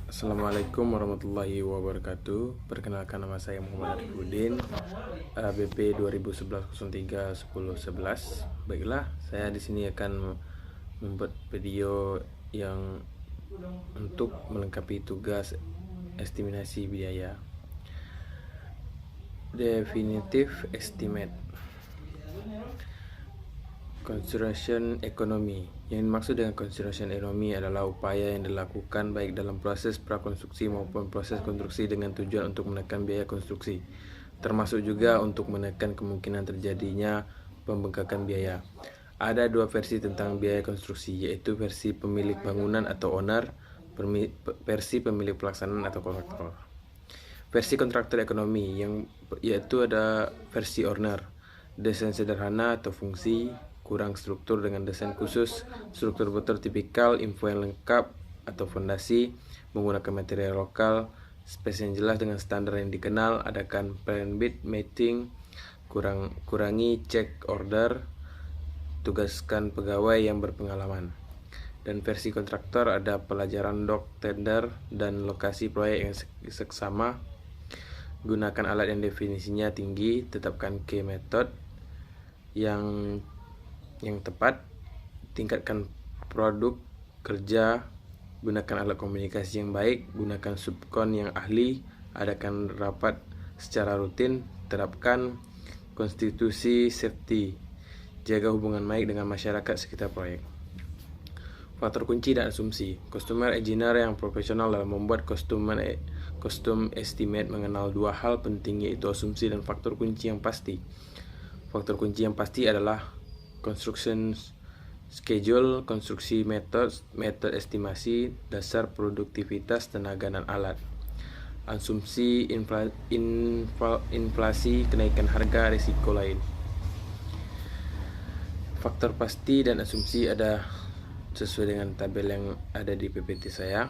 Assalamualaikum warahmatullahi wabarakatuh. Perkenalkan, nama saya Muhammad Arifudin, BP 2011-03-1011. Baiklah, saya di sini akan membuat video yang untuk melengkapi tugas estimasi biaya. Definitive estimate. Consideration ekonomi. Yang dimaksud dengan consideration ekonomi adalah upaya yang dilakukan baik dalam proses prakonstruksi maupun proses konstruksi dengan tujuan untuk menekan biaya konstruksi, termasuk juga untuk menekan kemungkinan terjadinya pembengkakan biaya. Ada dua versi tentang biaya konstruksi, yaitu versi pemilik bangunan atau owner, versi pemilik pelaksanaan atau kontraktor. Versi kontraktor ekonomi yaitu ada versi owner, desain sederhana atau fungsi, kurang struktur dengan desain khusus, struktur betul tipikal, info yang lengkap atau fondasi, menggunakan material lokal, spes yang jelas dengan standar yang dikenal, adakan plan bid meeting, kurangi check order, tugaskan pegawai yang berpengalaman. Dan versi kontraktor ada pelajaran doc tender dan lokasi proyek yang seksama, gunakan alat yang definisinya tinggi, tetapkan key method yang tepat, tingkatkan produk kerja, gunakan alat komunikasi yang baik, gunakan subkon yang ahli, adakan rapat secara rutin, terapkan konstitusi safety, jaga hubungan baik dengan masyarakat sekitar proyek. Faktor kunci dan asumsi. Customer engineer yang profesional dalam membuat custom estimate mengenal dua hal penting, yaitu asumsi dan faktor kunci yang pasti. Faktor kunci yang pasti adalah construction schedule, konstruksi metode estimasi, dasar produktivitas tenaga dan alat. Asumsi inflasi, kenaikan harga, risiko lain. Faktor pasti dan asumsi ada sesuai dengan tabel yang ada di PPT saya.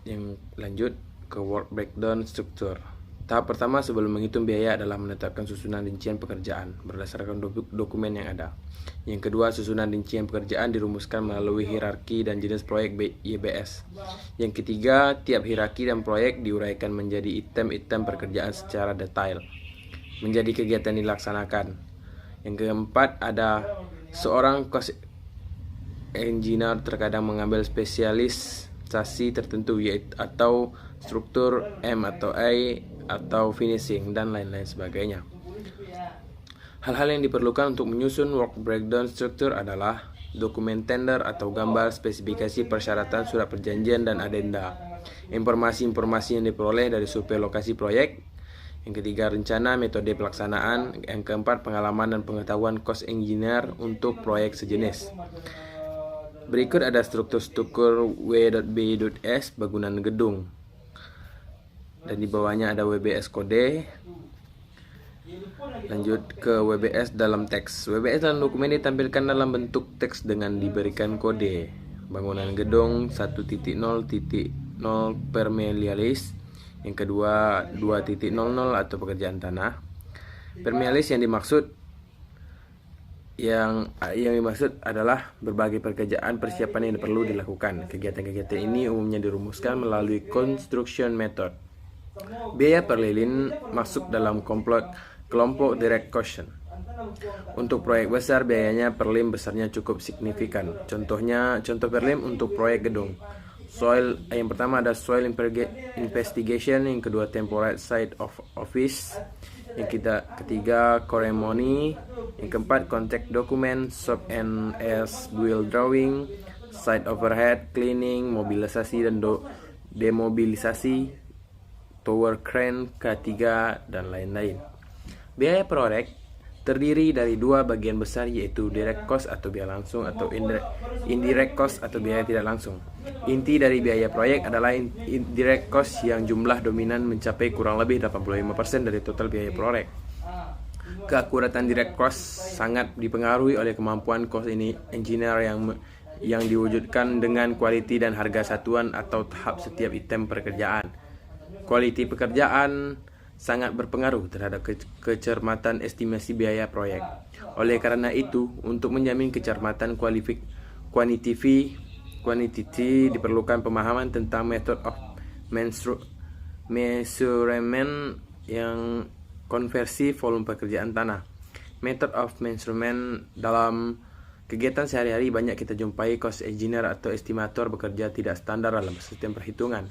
Yang lanjut ke work breakdown struktur. Tahap pertama sebelum menghitung biaya adalah menetapkan susunan rincian pekerjaan berdasarkan dokumen yang ada. Yang kedua, susunan rincian pekerjaan dirumuskan melalui hierarki dan jenis proyek YBS. Yang ketiga, tiap hierarki dan proyek diuraikan menjadi item-item pekerjaan secara detail, menjadi kegiatan dilaksanakan. Yang keempat, ada seorang cost engineer terkadang mengambil spesialisasi tertentu, yaitu atau struktur M atau A atau finishing dan lain-lain sebagainya. Hal-hal yang diperlukan untuk menyusun work breakdown struktur adalah dokumen tender atau gambar spesifikasi persyaratan surat perjanjian dan adenda, informasi-informasi yang diperoleh dari survei lokasi proyek. Yang ketiga, rencana metode pelaksanaan. Yang keempat, pengalaman dan pengetahuan cost engineer untuk proyek sejenis. Berikut ada struktur W.B.S bangunan gedung, dan di bawahnya ada WBS kode. Lanjut ke WBS dalam teks. WBS dalam dokumen ditampilkan dalam bentuk teks dengan diberikan kode. Bangunan gedung 1.0.0 permealias. Yang kedua 2.00 atau pekerjaan tanah. Permealias yang dimaksud adalah berbagai pekerjaan persiapan yang perlu dilakukan. Kegiatan-kegiatan ini umumnya dirumuskan melalui construction method. Biaya per lilin masuk dalam kelompok direct cost. Untuk proyek besar, biayanya per lim besarnya cukup signifikan. Contoh per lim untuk proyek gedung. Yang pertama ada soil investigation, yang kedua temporary site of office, yang ketiga ceremony, yang keempat contact document, shop and as build drawing, site overhead, cleaning, mobilisasi dan demobilisasi, tower crane, K3, dan lain-lain. Biaya proyek terdiri dari dua bagian besar, yaitu direct cost atau biaya langsung atau indirect cost atau biaya tidak langsung. Inti dari biaya proyek adalah indirect cost yang jumlah dominan mencapai kurang lebih 85% dari total biaya proyek. Keakuratan direct cost sangat dipengaruhi oleh kemampuan cost engineer yang diwujudkan dengan quality dan harga satuan atau tahap setiap item pekerjaan. Quality pekerjaan sangat berpengaruh terhadap kecermatan estimasi biaya proyek. Oleh karena itu, untuk menjamin kecermatan quantity diperlukan pemahaman tentang method of measurement yang konversi volume pekerjaan tanah. Method of measurement dalam kegiatan sehari-hari banyak kita jumpai cost engineer atau estimator bekerja tidak standar dalam sistem perhitungan.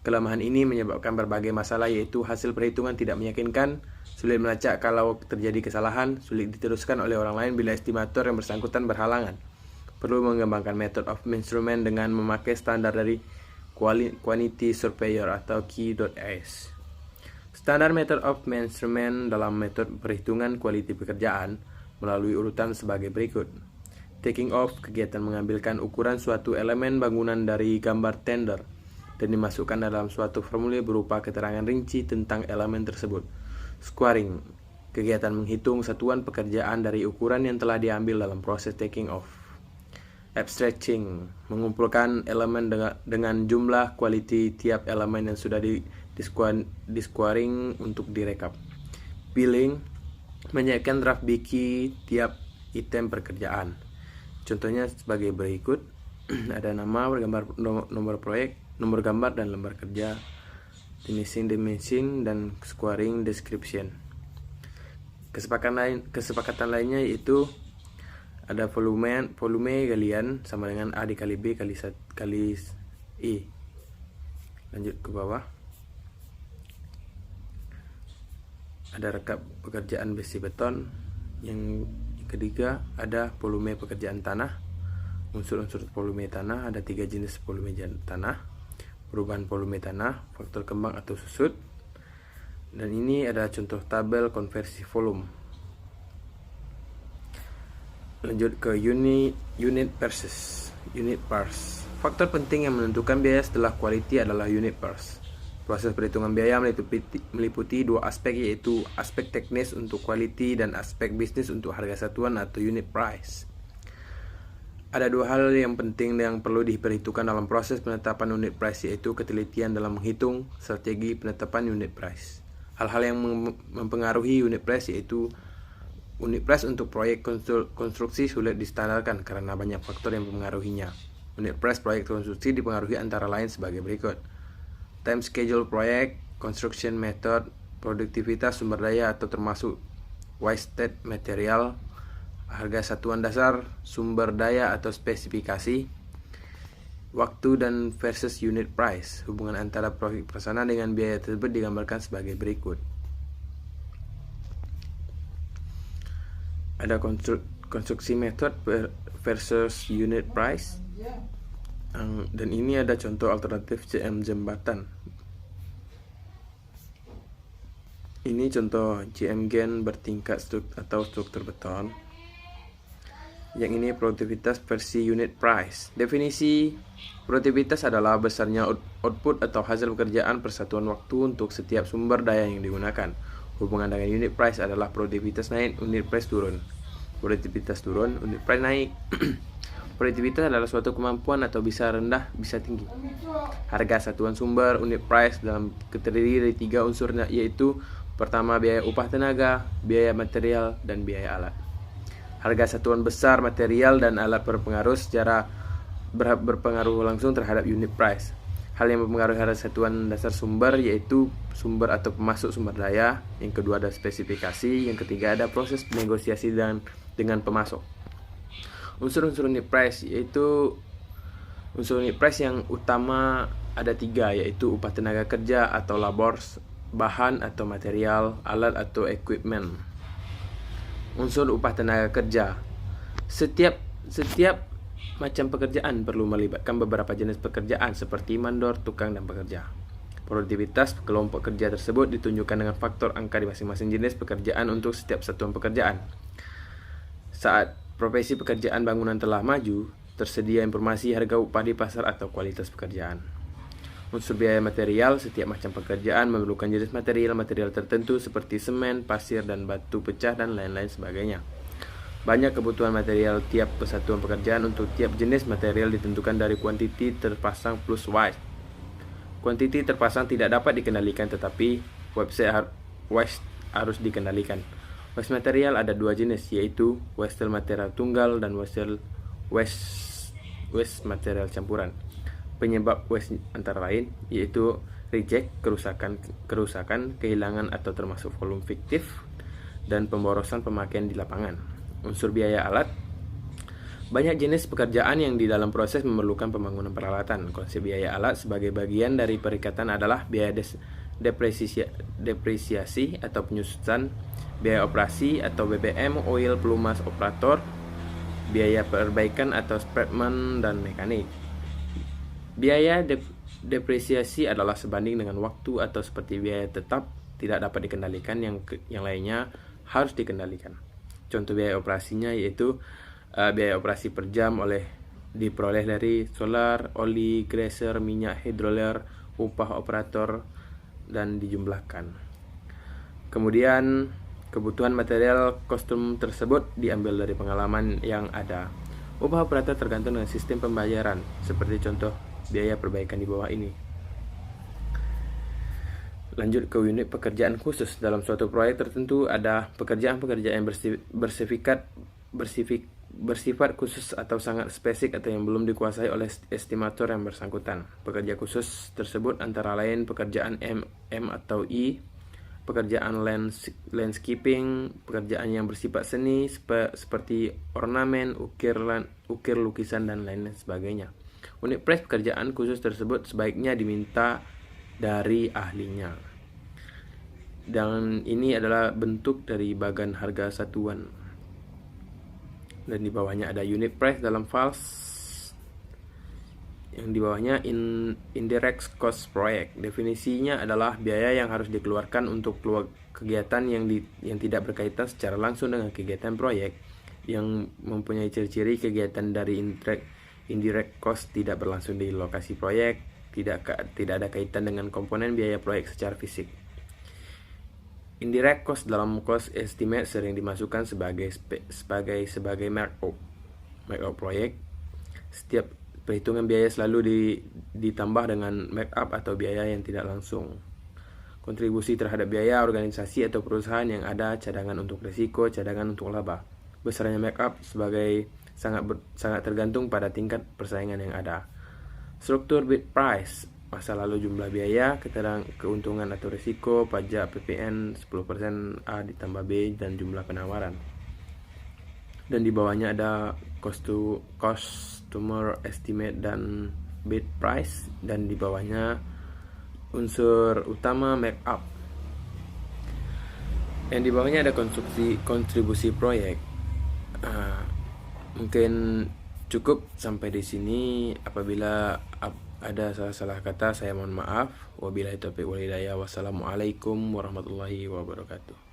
Kelemahan ini menyebabkan berbagai masalah, yaitu hasil perhitungan tidak meyakinkan, sulit melacak kalau terjadi kesalahan, sulit diteruskan oleh orang lain bila estimator yang bersangkutan berhalangan. Perlu mengembangkan method of measurement dengan memakai standar dari Quantity Surveyor atau Q.S. Standar method of measurement dalam metode perhitungan kualiti pekerjaan melalui urutan sebagai berikut. Taking off, kegiatan mengambilkan ukuran suatu elemen bangunan dari gambar tender dan dimasukkan dalam suatu formulir berupa keterangan rinci tentang elemen tersebut. Squaring, kegiatan menghitung satuan pekerjaan dari ukuran yang telah diambil dalam proses taking off. Abstracting, mengumpulkan elemen dengan jumlah kualiti tiap elemen yang sudah di-squaring untuk direkap. Billing, menyiapkan draft biki tiap item pekerjaan. Contohnya sebagai berikut. Ada nama, bergambar, nomor proyek, nomor gambar dan lembar kerja, finishing dimension dan squaring description. Kesepakatan lainnya yaitu ada volume galian sama dengan A dikali B kali I. Lanjut ke bawah. Ada rekap pekerjaan besi beton. Yang ketiga ada volume pekerjaan tanah. Unsur-unsur volume tanah, ada 3 jenis volume tanah. Perubahan volume tanah, faktor kembang atau susut. Dan ini ada contoh tabel konversi volume. Lanjut ke unit versus unit price. Faktor penting yang menentukan biaya setelah quality adalah unit price. Proses perhitungan biaya meliputi dua aspek, yaitu aspek teknis untuk quality dan aspek bisnis untuk harga satuan atau unit price. Ada dua hal yang penting yang perlu diperhitungkan dalam proses penetapan unit price, yaitu ketelitian dalam menghitung strategi penetapan unit price. Hal-hal yang mempengaruhi unit price yaitu unit price untuk proyek konstruksi sulit distandarkan karena banyak faktor yang mempengaruhinya. Unit price proyek konstruksi dipengaruhi antara lain sebagai berikut. Time schedule proyek, construction method, produktivitas sumber daya atau termasuk wasted material, harga satuan dasar, sumber daya atau spesifikasi, waktu dan versus unit price. Hubungan antara proyek pelaksanaan dengan biaya tersebut digambarkan sebagai berikut. Ada konstruksi method versus unit price. Dan ini ada contoh alternatif CM jembatan. Ini contoh CM gen bertingkat atau struktur beton. Yang ini produktivitas versi unit price. Definisi produktivitas adalah besarnya output atau hasil pekerjaan per satuan waktu untuk setiap sumber daya yang digunakan. Hubungan dengan unit price adalah produktivitas naik, unit price turun. Produktivitas turun, unit price naik. Produktivitas adalah suatu kemampuan atau bisa rendah, bisa tinggi. Harga satuan sumber, unit price dalam terdiri dari 3 unsur, yaitu pertama biaya upah tenaga, biaya material, dan biaya alat. Harga satuan besar material dan alat berpengaruh langsung terhadap unit price. Hal yang mempengaruhi harga satuan dasar sumber yaitu sumber atau pemasok sumber daya. Yang kedua ada spesifikasi. Yang ketiga ada proses negosiasi dengan pemasok. Unsur-unsur unit price yaitu unsur unit price yang utama ada 3, yaitu upah tenaga kerja atau labor, bahan atau material, alat atau equipment. Unsur upah tenaga kerja. Setiap macam pekerjaan perlu melibatkan beberapa jenis pekerjaan seperti mandor, tukang, dan pekerja. Produktivitas kelompok kerja tersebut ditunjukkan dengan faktor angka di masing-masing jenis pekerjaan untuk setiap satuan pekerjaan. Saat profesi pekerjaan bangunan telah maju, tersedia informasi harga upah di pasar atau kualitas pekerjaan. Unsur biaya material, setiap macam pekerjaan memerlukan jenis material tertentu seperti semen, pasir, dan batu pecah, dan lain-lain sebagainya. Banyak kebutuhan material tiap kesatuan pekerjaan. Untuk tiap jenis material ditentukan dari kuantiti terpasang plus waste. Kuantiti terpasang tidak dapat dikendalikan, tetapi waste harus dikendalikan. Waste material ada 2 jenis, yaitu waste material tunggal dan waste waste material campuran. Penyebab waste antara lain yaitu reject, kerusakan, kehilangan atau termasuk volume fiktif, dan pemborosan pemakaian di lapangan. Unsur biaya alat. Banyak jenis pekerjaan yang di dalam proses memerlukan pembangunan peralatan. Konsep biaya alat sebagai bagian dari perikatan adalah biaya depresiasi atau penyusutan, biaya operasi atau BBM, oil, pelumas operator, biaya perbaikan atau spareman dan mekanik. Biaya depresiasi adalah sebanding dengan waktu atau seperti biaya tetap tidak dapat dikendalikan, yang lainnya harus dikendalikan. Contoh biaya operasinya yaitu biaya operasi per jam diperoleh dari solar, oli, geyser, minyak hidroler, upah operator, dan dijumlahkan. Kemudian kebutuhan material kostum tersebut diambil dari pengalaman yang ada. Upah operator tergantung dengan sistem pembayaran, seperti contoh biaya perbaikan di bawah ini. Lanjut ke unit pekerjaan khusus. Dalam suatu proyek tertentu ada pekerjaan-pekerjaan yang bersifat khusus atau sangat spesifik atau yang belum dikuasai oleh estimator yang bersangkutan. Pekerja khusus tersebut antara lain pekerjaan M atau I, pekerjaan landscaping, pekerjaan yang bersifat seni seperti ornamen, ukir lukisan, dan lain sebagainya. Unit price pekerjaan khusus tersebut sebaiknya diminta dari ahlinya. Dan ini adalah bentuk dari bagan harga satuan. Dan di bawahnya ada unit price dalam files. Yang di bawahnya indirect cost project. Definisinya adalah biaya yang harus dikeluarkan untuk kegiatan yang tidak berkaitan secara langsung dengan kegiatan proyek, yang mempunyai ciri-ciri kegiatan dari indirect cost tidak berlangsung di lokasi proyek, tidak ada kaitan dengan komponen biaya proyek secara fisik. Indirect cost dalam cost estimate sering dimasukkan sebagai markup proyek. Setiap perhitungan biaya selalu ditambah dengan markup atau biaya yang tidak langsung. Kontribusi terhadap biaya organisasi atau perusahaan yang ada, cadangan untuk risiko, cadangan untuk laba. Besarnya markup sangat tergantung pada tingkat persaingan yang ada. Struktur bid price, masa lalu jumlah biaya, keuntungan atau risiko, pajak PPN 10% A ditambah B, dan jumlah penawaran. Dan di bawahnya ada customer estimate dan bid price, dan di bawahnya unsur utama markup. Yang di bawahnya ada kontribusi proyek. Mungkin cukup sampai di sini. Apabila ada salah-salah kata, saya mohon maaf. Wabillahi taufiq wal hidayah. Wassalamualaikum warahmatullahi wabarakatuh.